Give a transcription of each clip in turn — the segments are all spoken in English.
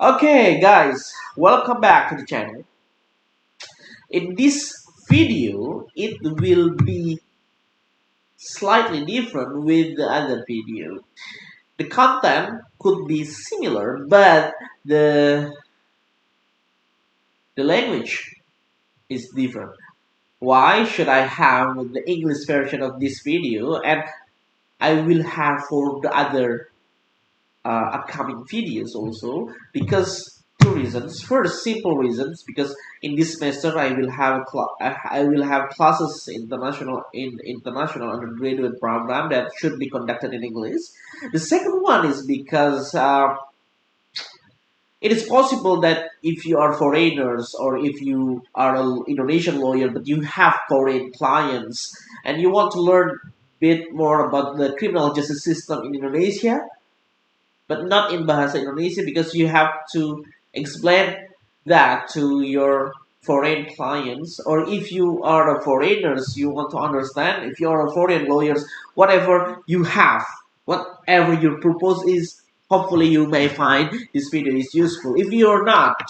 Okay, guys, welcome back to the channel. In this video, it will be slightly different with the other video. The content could be similar, but the language is different. Why should I have the English version of this video and I will have for the other upcoming videos also? Because two reasons. First, simple reasons, because in this semester I will have classes in international undergraduate program that should be conducted in English. The second one is because it is possible that if you are foreigners or if you are an Indonesian lawyer but you have foreign clients and you want to learn a bit more about the criminal justice system in Indonesia, but not in Bahasa Indonesia, because you have to explain that to your foreign clients. Or if you are a foreigners, you want to understand, if you are a foreign lawyers, whatever you have, whatever your purpose is, hopefully you may find this video is useful. If you are not,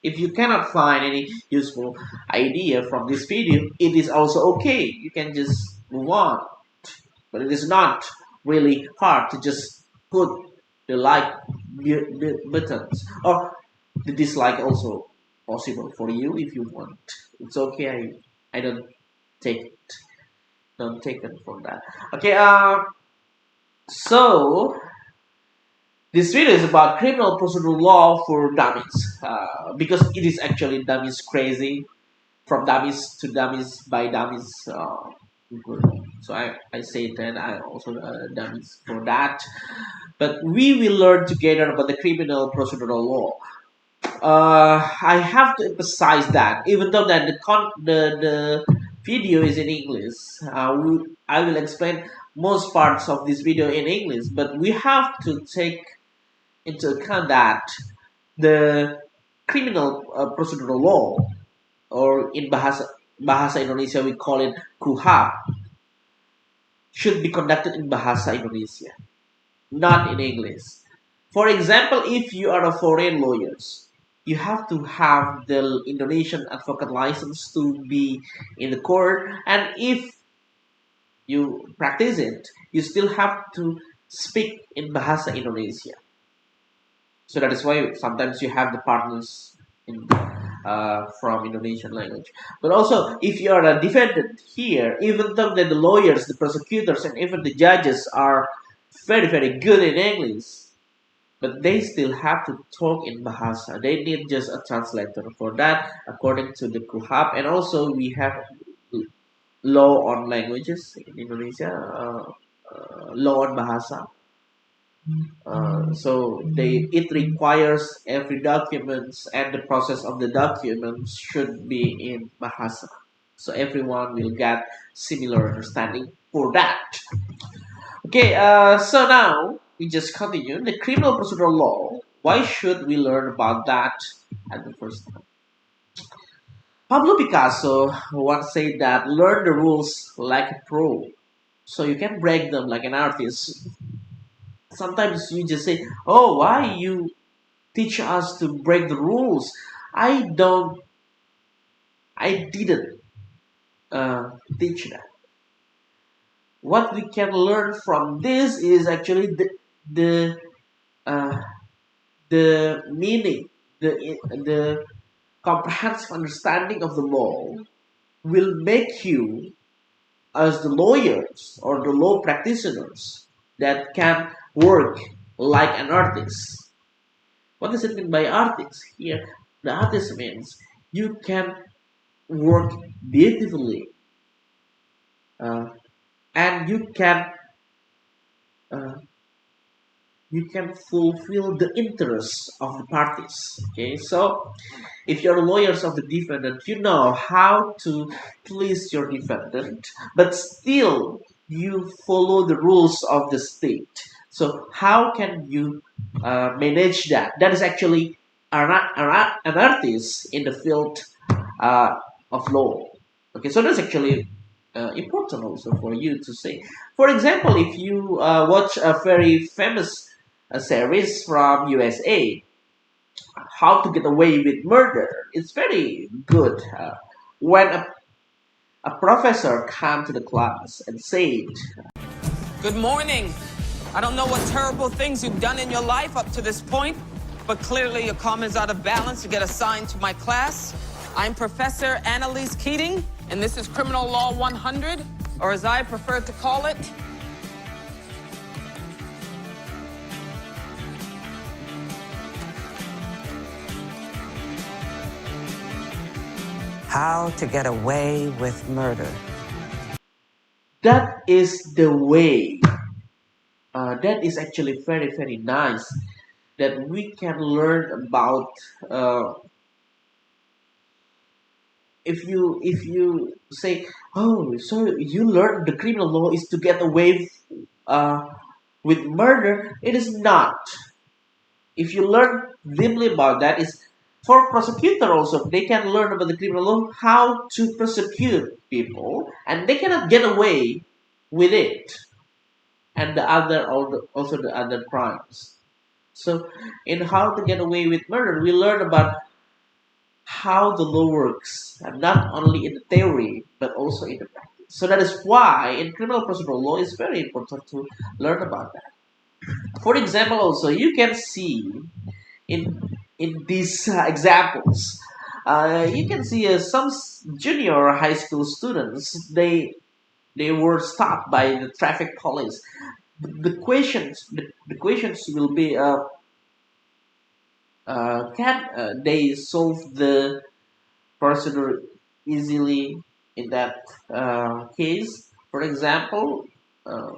if you cannot find any useful idea from this video, it is also okay. You can just move on. But it is not really hard to just put the like buttons, or the dislike also possible for you if you want. It's okay. I don't take it. Don't take it for that. Okay. So this video is about criminal procedural law for dummies. Because it is actually dummies crazy, from dummies to dummies by dummies. So I say that I also dummies for that. But we will learn together about the criminal procedural law. I have to emphasize that even though that the video is in English, I will explain most parts of this video in English. But we have to take into account that the criminal procedural law, or in bahasa Indonesia we call it KUHP, should be conducted in bahasa Indonesia, not in English. For example, if you are a foreign lawyer, you have to have the Indonesian advocate license to be in the court, and if you practice it, you still have to speak in bahasa Indonesia. So that is why sometimes you have the partners in from Indonesian language. But also, if you are a defendant here, even though that the lawyers, the prosecutors, and even the judges are very good in English, but they still have to talk in Bahasa. They need just a translator for that, according to the KUHP. And also, we have law on languages in Indonesia, law on Bahasa. So it requires every documents and the process of the documents should be in Bahasa. So everyone will get similar understanding for that. Okay, so now we just continue the criminal procedural law. Why should we learn about that at the first time? Pablo Picasso once said that learn the rules like a pro, so you can break them like an artist. Sometimes you just say, "Oh, why you teach us to break the rules?" I don't. I didn't teach that. What we can learn from this is actually the uh, the meaning, the comprehensive understanding of the law will make you, as the lawyers or the law practitioners, that can work like an artist. What does it mean by artist? Here, the artist means you can work beautifully, uh, and uh, you can fulfill the interests of the parties. Okay, so if you're lawyers of the defendant, you know how to please your defendant, but still you follow the rules of the state. So how can you manage that? That is actually an artist in the field uh, of law. Okay, so that's actually important also for you to say. For example, if you watch a very famous series from USA, how to get away with murder. It's very good when a professor came to the class and said, Good morning. I don't know what terrible things you've done in your life up to this point, but clearly your karma is out of balance to get assigned to my class. I'm Professor Annalise Keating, and this is Criminal Law 100, or as I prefer to call it, How to Get Away with Murder. that is the way. That is actually very, very nice that we can learn about. Uh, if you say, oh, so you learn the criminal law is to get away uh, with murder, it is not. If you learn deeply about that, is for prosecutor also they can learn about the criminal law how to prosecute people, and they cannot get away with it, and the other also the other crimes. So in how to get away with murder, we learn about how the law works, and not only in the theory but also in the practice. So that is why in criminal procedural law it's very important to learn about that. For example, also you can see in these examples, you can see some junior high school students, they were stopped by the traffic police. The questions will be can they solve the procedure easily in that case? For example, uh,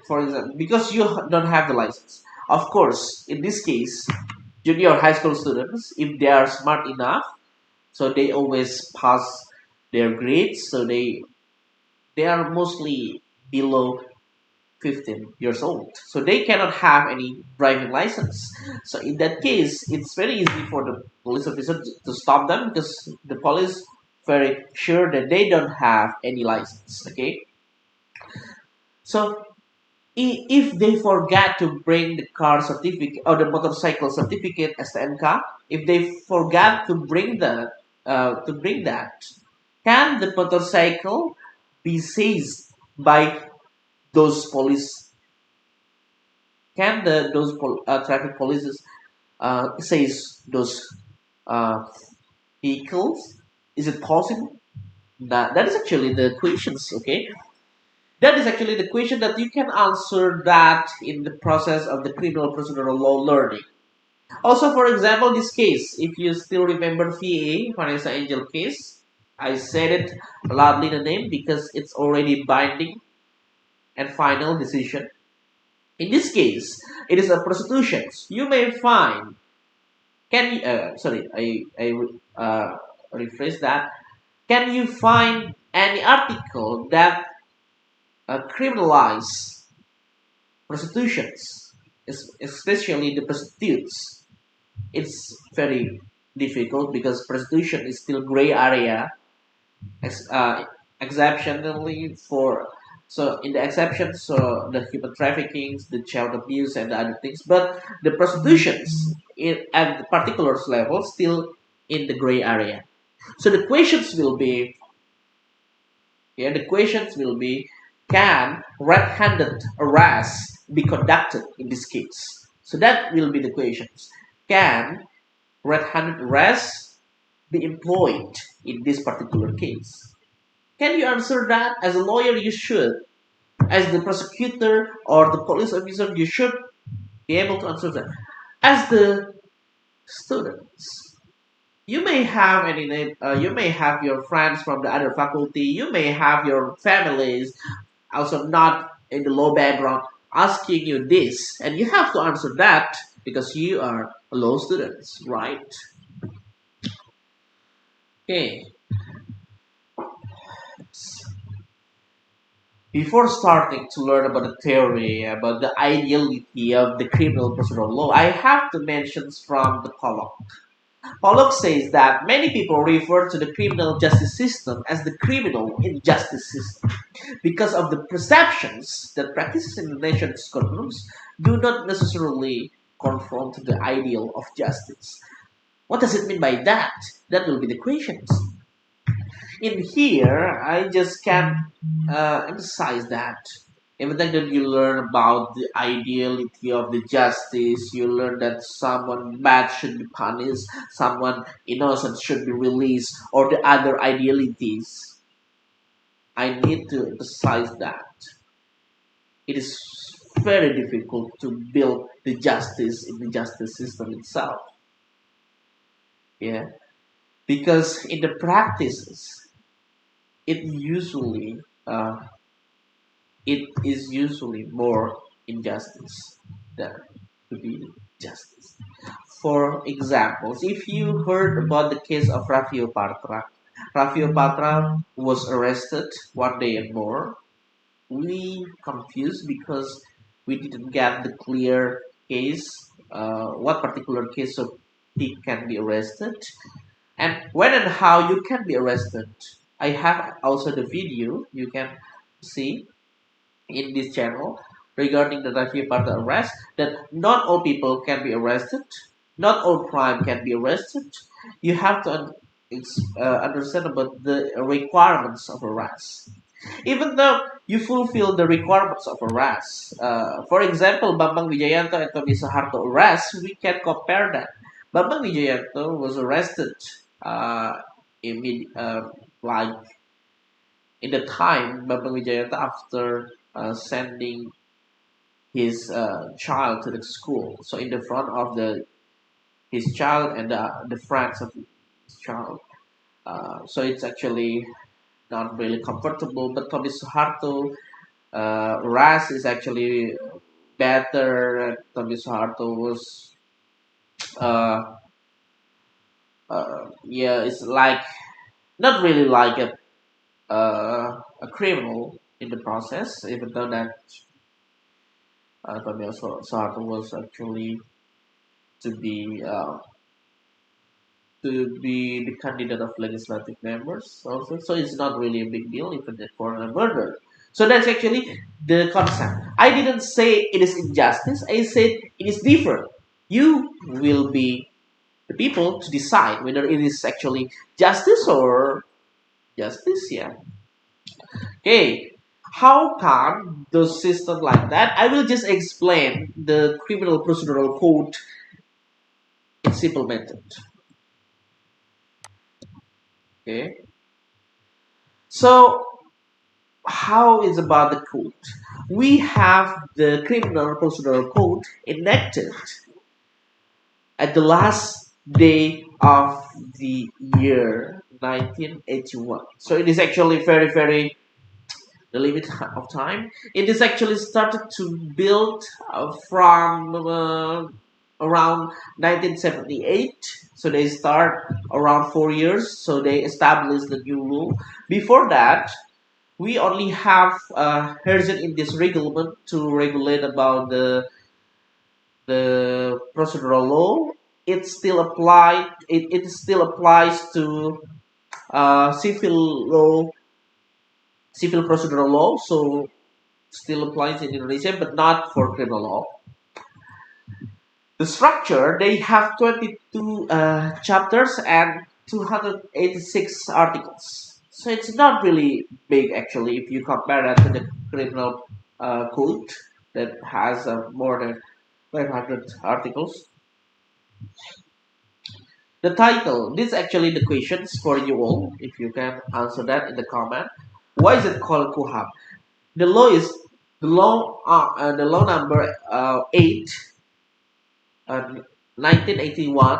for example, because you don't have the license. Of course, in this case, junior high school students, if they are smart enough, so they always pass their grades. So they are mostly below 15 years old. So they cannot have any driving license. So in that case, it's very easy for the police officer to stop them because the police very sure that they don't have any license. Okay. So if they forget to bring the car certificate or the motorcycle certificate STNK, if they forgot to bring that, can the motorcycle be seized by those police? Can those traffic polices seize those uh, vehicles? Is it possible? That is actually the questions. Okay, that is actually the question that you can answer that in the process of the criminal procedural law learning. Also, for example, this case, if you still remember VA, Vanessa Angel case, I said it loudly the name because it's already binding and final decision. In this case, it is a prostitution. You may find, can you, sorry, rephrase that. Can you find any article that criminalize prostitutions, especially the prostitutes? It's very difficult because prostitution is still gray area, ex- uh, exceptionally for, so in the exceptions, so the human trafficking, the child abuse, and the other things, but the prostitutions at the particulars level still in the gray area. So the questions will be, yeah, the questions will be, can red-handed arrest be conducted in this case? So that will be the questions. Can red-handed arrest be employed in this particular case? Can you answer that? As a lawyer, you should. As the prosecutor or the police officer, you should be able to answer that. As the students, you may have your friends from the other faculty. You may have your families also not in the law background asking you this, and you have to answer that because you are law students, right? Okay. Before starting to learn about the theory, about the ideality of the criminal procedural law, I have to mention from the Pollock. Pollock says that many people refer to the criminal justice system as the criminal injustice system because of the perceptions that practices in the nation's courtrooms do not necessarily conform to the ideal of justice. What does it mean by that? That will be the questions. In here, I just can emphasize that. Everything that you learn about the ideality of the justice, you learn that someone bad should be punished, someone innocent should be released, or the other idealities. I need to emphasize that it is very difficult to build the justice in the justice system itself. Yeah, because in the practices, it usually uh, it is usually more injustice than to be justice. For examples, if you heard about the case of Raffio Patra was arrested 1 day and more. We confused because we didn't get the clear case, what particular case of he can be arrested, and when and how you can be arrested. I have also the video you can see in this channel regarding the Rafi Parta arrest that not all people can be arrested, not all crime can be arrested. You have to understand about the requirements of arrest. Even though you fulfill the requirements of arrest, for example, Bambang Wijayanto and Tommy Soeharto arrest, we can compare that. Bambang Wijayanto was arrested in like in the time Bambang Wijayanto after sending his child to the school. So in the front of the his child and the friends of his child. So it's actually not really comfortable. But Tommy Soeharto, Ras is actually better. Tommy Soeharto was uh, yeah, it's like not really like a criminal in the process, even though that Tommy Soeharto was actually to be uh, to be the candidate of legislative members also. So it's not really a big deal even for a murder. So that's actually the concept. I didn't say it is injustice. I said it is different. You will be the people to decide whether it is actually justice or justice. Yeah. Okay. How come those systems like that? I will just explain the criminal procedural code in simple method. Okay. So how is about the code? We have the criminal procedural code enacted at the last day of the year 1981. So it is actually very the limit of time. It is actually started to build from around 1978. So they start around 4 years. So they established the new rule. Before that, we only have Herzen in this reglement to regulate about the procedural law. It still applies to civil law, civil procedural law. So still applies in Indonesia, but not for criminal law. The structure they have 22 chapters and 286 articles. So it's not really big actually if you compare that to the criminal code that has more than 500 articles. The title, this is actually the questions for you all, if you can answer that in the comment. Why is it called Kuhab? The law is the law number 8, 1981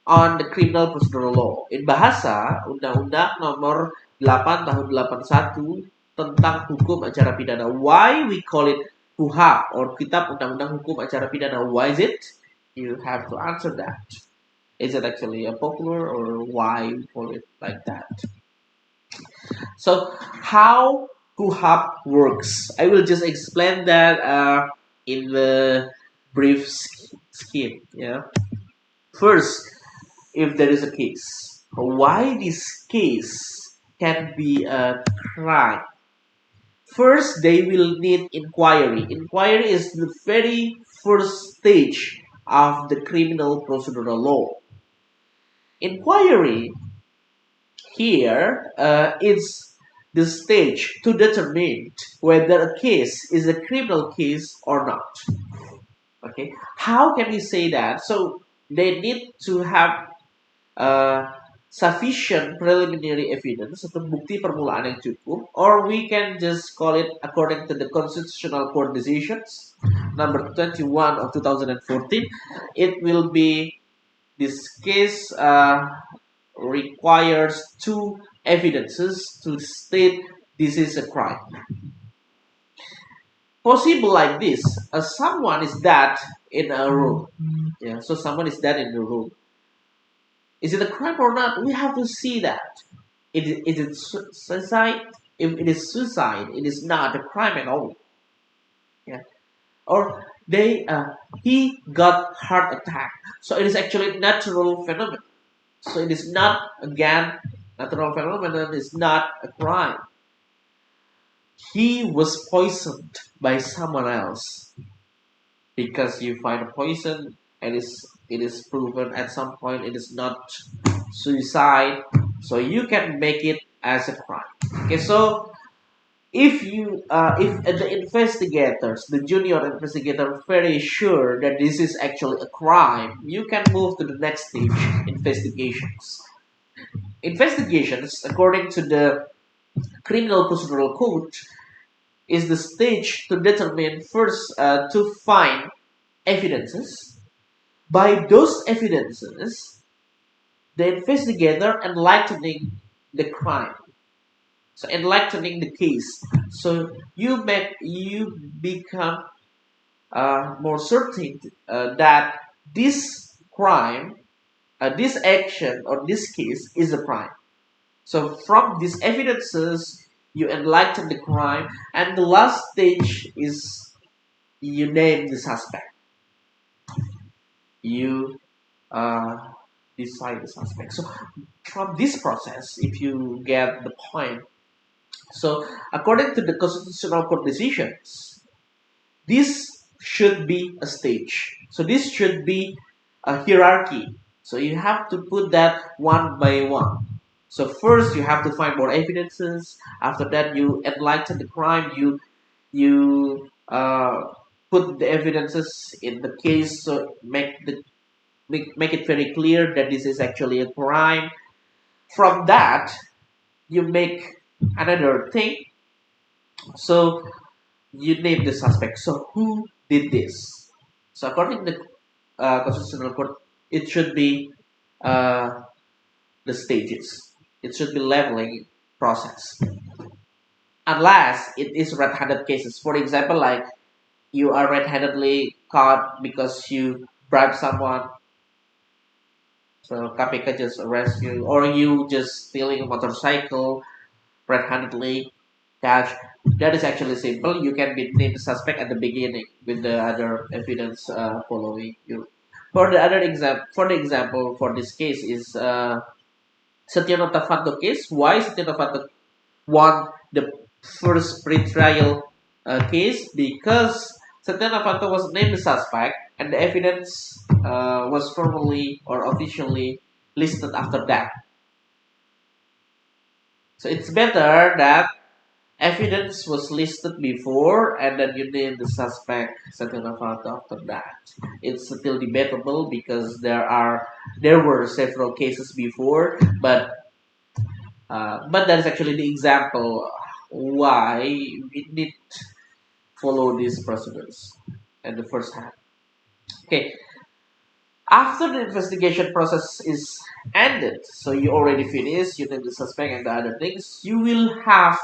on the Criminal Procedural Law. In bahasa, Undang-Undang Nomor 8 Tahun 81 tentang Hukum Acara Pidana. Why we call it KUHP or Kitab Undang-Undang Hukum Acara Pidana? Why is it? You have to answer that. Is it actually a popular or why we call it like that? So how KUHP works? I will just explain that in the brief scheme. Yeah. First, if there is a case. Why this case can be a crime? First, they will need inquiry. Inquiry is the very first stage of the criminal procedural law. Inquiry here is the stage to determine whether a case is a criminal case or not. Okay, how can we say that? So they need to have uh, sufficient preliminary evidence atau bukti permulaan yang cukup, or we can just call it according to the Constitutional Court decisions number 21 of 2014. It will be this case requires two evidences to state this is a crime. Possible like this, someone is dead in a room. Yeah, so someone is dead in the room. Is it a crime or not? We have to see that. Is it suicide? If it is suicide, it is not a crime at all. Yeah. Or he got heart attack. So it is actually natural phenomenon. So it is not, again, natural phenomenon is not a crime. He was poisoned by someone else, because you find a poison and it is proven at some point it is not suicide, so you can make it as a crime. Okay, so if the investigators, the junior investigator, very sure that this is actually a crime, you can move to the next stage, investigations. Investigations, according to the criminal procedural code, is the stage to determine first, to find evidences. By those evidences, the investigator enlightening the crime, so enlightening the case. So you become more certain that this crime, this action or this case is a crime. So from these evidences, you enlighten the crime, and the last stage is you name the suspect. You uh, decide the suspect. So from this process, if you get the point, so according to the Constitutional Court decisions, this should be a stage. So this should be a hierarchy. So you have to put that one by one. So first you have to find more evidences. After that you enlighten the crime. You put the evidences in the case. So make it very clear that this is actually a crime. From that you make another thing. So you name the suspect. So who did this? So according to the Constitutional Court, it should be uh, the stages. It should be leveling process. Unless it is red-handed cases. For example, like you are red-handedly caught because you bribe someone. So KPK just arrest you, or you just stealing a motorcycle red-handedly catch. That is actually simple. You can be named suspect at the beginning with the other evidence following you. For the example, for this case is Setia Novanto case. Why Setia Novanto won the first pretrial case? Because Setia Novanto was named the suspect, and the evidence was formally or officially listed after that. So it's better that evidence was listed before and then you name the suspect Setia Novanto after that. It's still debatable because there were several cases before, but that is actually the example why we need to follow these procedures at the first hand. Okay, after the investigation process is ended, so you already finished, you name the suspect and the other things, you will have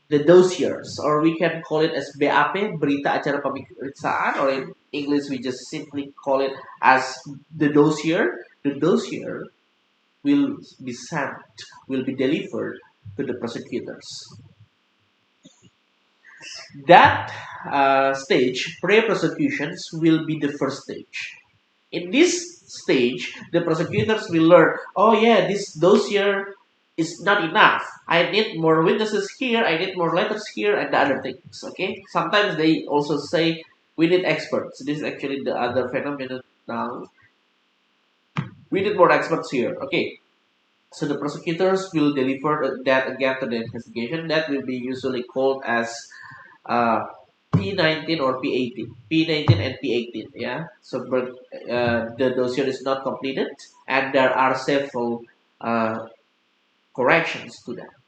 the dossiers, or we can call it as BAP, berita acara pemeriksaan, or in English we just simply call it as the dossier. The dossier will be sent, will be delivered to the prosecutors. That stage, pre-prosecutions, will be the first stage. In this stage, the prosecutors will learn, oh yeah, this dossier is not enough. I need more witnesses here, I need more letters here, and the other things. Okay. Sometimes they also say We need experts. This is actually the other phenomenon now. We need more experts here. Okay. So the prosecutors will deliver that again to the investigation. That will be usually called as uh, P19 or P18. P19 and P18. Yeah. So the dossier is not completed, and there are several corrections to that.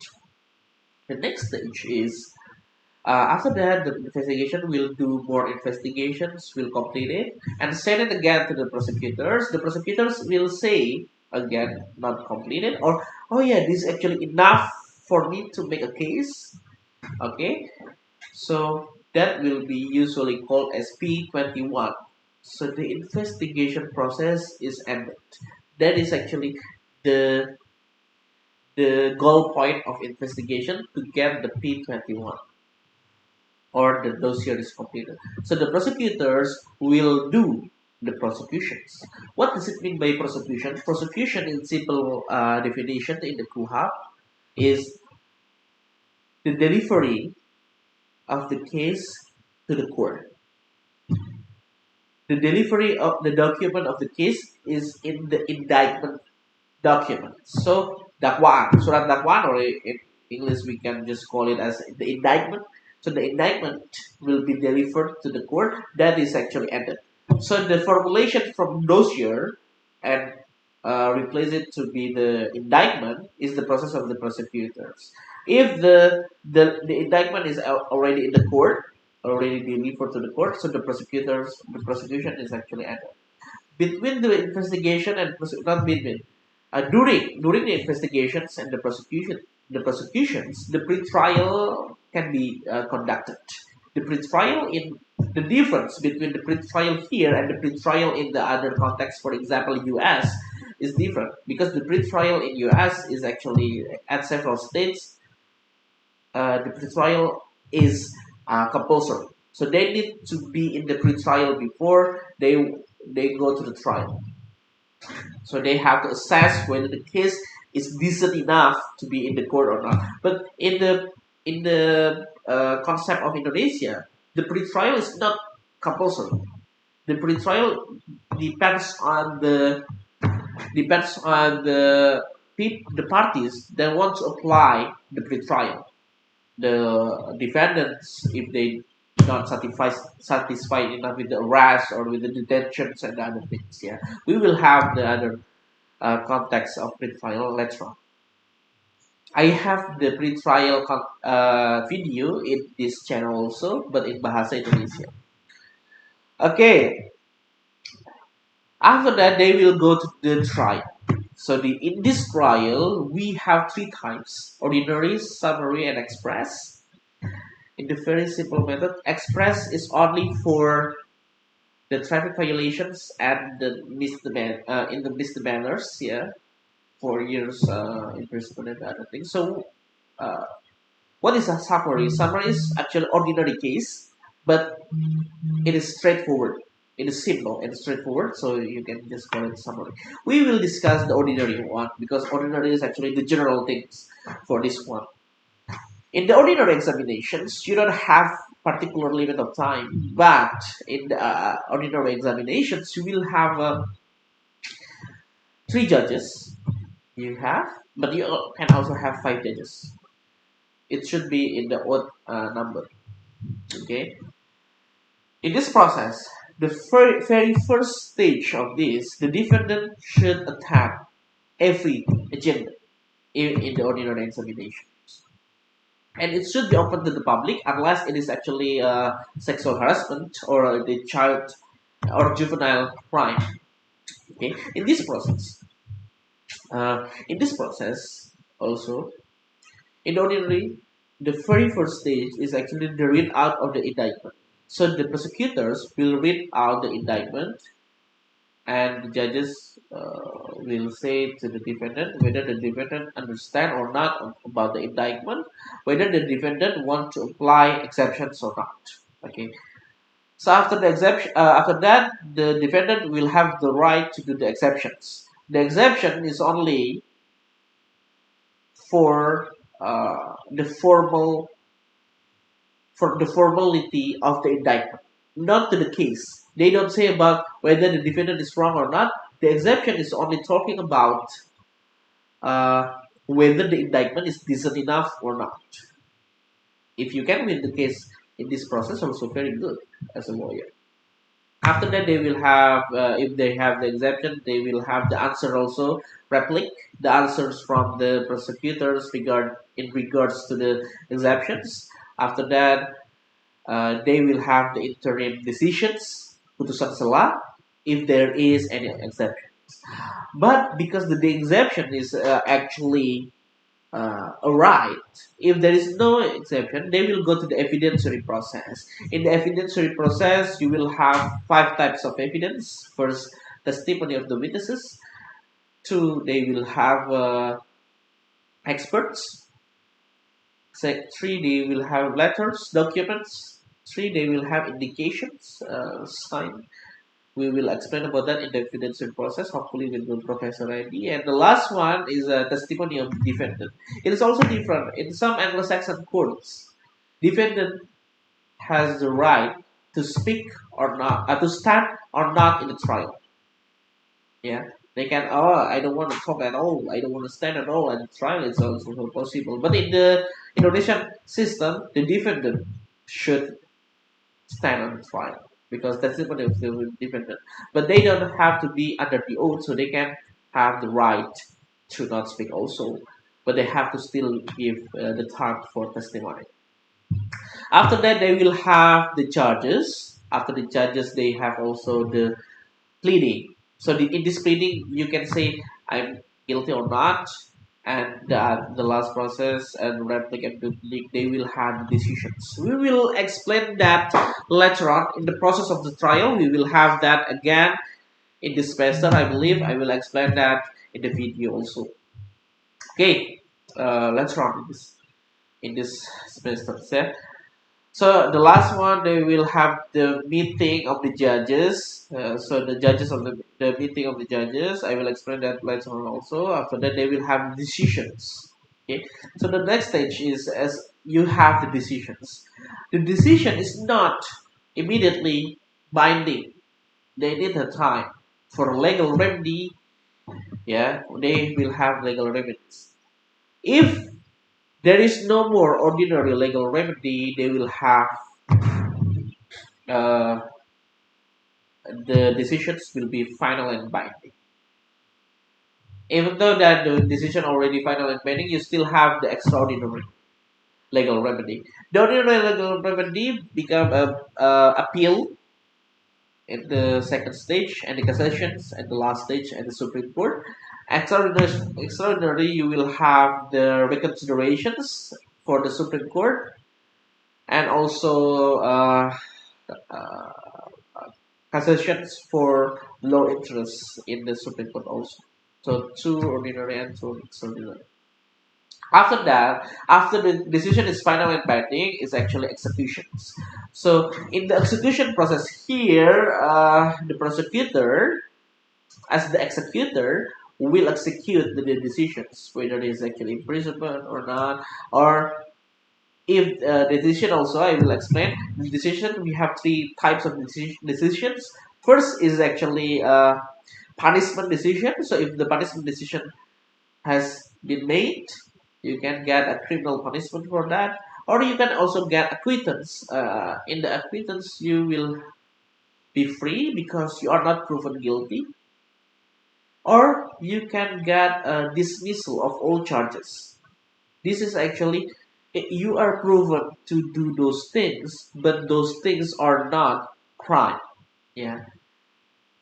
The next stage is after that, the investigation will do more investigations, will complete it, and send it again to the prosecutors. The prosecutors will say again, not completed, or oh yeah, this is actually enough for me to make a case. Okay, so that will be usually called as P21. So the investigation process is ended. That is actually the the goal point of investigation to get the P21 or the dossier is completed. So the prosecutors will do the prosecutions. What does it mean by prosecution? Prosecution, in simple definition in the KUHAP, is the delivery of the case to the court. The delivery of the document of the case is in the indictment document. So dakwaan, surat dakwaan, or in English we can just call it as the indictment. So the indictment will be delivered to the court. That is actually ended. So the formulation from dossier and replace it to be the indictment is the process of the prosecutors. If the indictment is already in the court, already delivered to the court, so the prosecution is actually ended between the investigation and not between during the investigations and the prosecutions the pretrial can be conducted. The pretrial in the difference between the pretrial here and the pretrial in the other context, for example US, is different because the pretrial in US is actually at several states. The pretrial is compulsory, so they need to be in the pretrial before they go to the trial. So they have to assess whether the case is decent enough to be in the court or not. But in the concept of Indonesia, the pretrial is not compulsory. The pretrial depends on the parties that want to apply the pretrial. The defendants, if they not satisfied enough with the arrest or with the detentions and the other things, yeah, we will have the other context of pretrial later on. I have the pretrial video in this channel also, but in Bahasa Indonesia. Okay, after that they will go to the trial. So in this trial we have three types: ordinary, summary, and express. In the very simple method, express is only for the traffic violations and the in the misdemeanors, yeah, 4 years imprisonment and other things. So, uh, what is a summary? Summary is actually ordinary case, but it is straightforward. It is simple and straightforward, so you can just call it summary. We will discuss the ordinary one because ordinary is actually the general things for this one. In the ordinary examinations, you don't have particular limit of time, but in the ordinary examinations, you will have three judges. You have, but you can also have five judges. It should be in the odd number. Okay. In this process, the very first stage of this, the defendant should attend every agenda in the ordinary examination, and it should be open to the public unless it is actually sexual harassment or the child or juvenile crime. Okay, in this process also in ordinary, the very first stage is actually the read out of the indictment. So the prosecutors will read out the indictment, and the judges will say to the defendant whether the defendant understand or not about the indictment, whether the defendant want to apply exceptions or not. Okay. So after that, the defendant will have the right to do the exceptions. The exception is only for the formality of the indictment. not to the case. They don't say about whether the defendant is wrong or not. The exemption is only talking about uh, whether the indictment is decent enough or not. If you can win the case in this process, also very good as a lawyer. After that, they will have, if they have the exemption, they will have the answer also, replic, the answers from the prosecutors in regards to the exemptions. After that, they will have the interim decisions, putusan selah, if there is any exception. But because the exemption is actually a right, if there is no exception, they will go to the evidentiary process. In the evidentiary process, you will have five types of evidence. First, testimony of the witnesses. Two, they will have experts. Three, they will have letters, documents. Three, they will have indications, signed. We will explain about that in the evidentiary process, hopefully with the Professor ID. And the last one is a testimony of the defendant. It is also different. In some Anglo-Saxon courts, defendant has the right to speak or not, to stand or not in the trial. Yeah, they can. Oh, I don't want to talk at all. I don't want to stand at all. And trial is also possible. But in the Indonesian system, the defendant should stand on trial because that's what they will defendant. But they don't have to be under the oath, so they can have the right to not speak also. But they have to still give the time for testimony. After that, they will have the judges. After the judges, they have also the pleading. So in this pleading, you can say I'm guilty or not, and the last process and replic and duplicate, they will have decisions. We will explain that later on in the process of the trial. We will have that again in this semester. I believe I will explain that in the video also. Okay, later on in this semester. So the last one, they will have the meeting of the judges. So the judges of the meeting of the judges, I will explain that later on also. After that, they will have decisions. Okay. So the next stage is as you have the decisions. The decision is not immediately binding. They need a time for legal remedy. Yeah, they will have legal remedies. If there is no more ordinary legal remedy, they will have uh, the decisions will be final and binding. Even though that the decision already final and binding, you still have the extraordinary legal remedy. The ordinary legal remedy become a appeal in the second stage, and the cassations at the last stage at the Supreme Court. Extraordinary, you will have the reconsiderations for the Supreme Court, and also uh, cassations for low interest in the Supreme Court also. So two ordinary and two extraordinary. After that, after the decision is final and binding, is actually executions. So in the execution process here, the prosecutor, as the executor, will execute the decisions, whether it is actually imprisonment or not, or if the decision also, I will explain the decision. We have three types of decisions. First is actually punishment decision. So if the punishment decision has been made, you can get a criminal punishment for that, or you can also get acquittance. In the acquittance, you will be free because you are not proven guilty, or you can get a dismissal of all charges. This is actually you are proven to do those things, but those things are not crime. Yeah.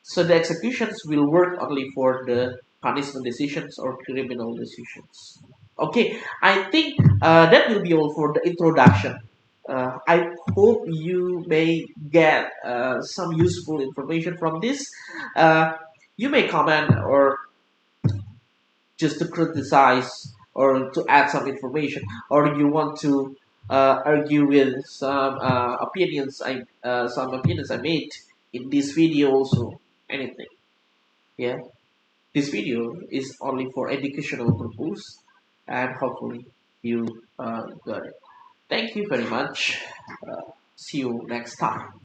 So the executions will work only for the punishment decisions or criminal decisions. Okay, I think that will be all for the introduction. I hope you may get some useful information from this. Uh, you may comment or just to criticize or to add some information, or you want to argue with some opinions I made in this video also. Anything, yeah. This video is only for educational purpose, and hopefully you got it. Thank you very much. See you next time.